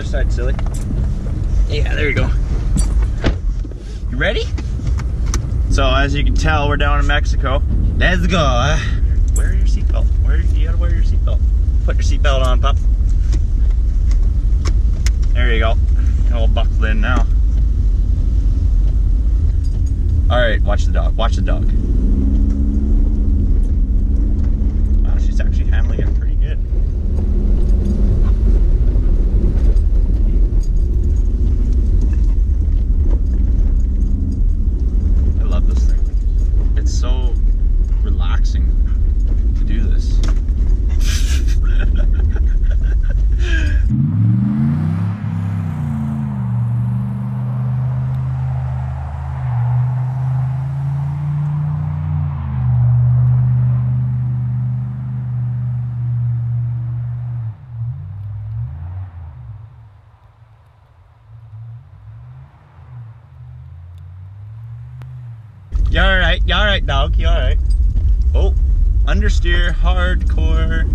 side, silly. Yeah, there you go. You ready? So as you can tell, we're down in Mexico. Let's go. Wear your seatbelt. You gotta wear your seatbelt. Put your seatbelt on, pup. There you go. All buckled in now. All right, watch the dog. Watch the dog. Wow, she's actually handling it pretty good. I love this thing. It's so relaxing to do this. You alright? You alright, dog? You alright? Oh, understeer, hardcore.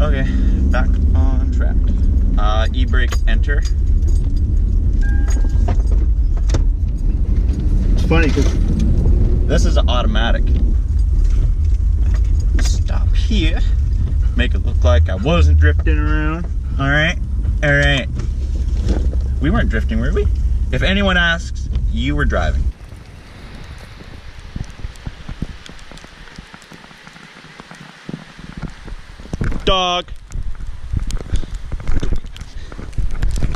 Okay, back on track. E-brake, enter. It's funny because this is automatic. Stop here. Make it look like I wasn't drifting around. Alright? Alright. We weren't drifting, were we? If anyone asks, you were driving. Dog.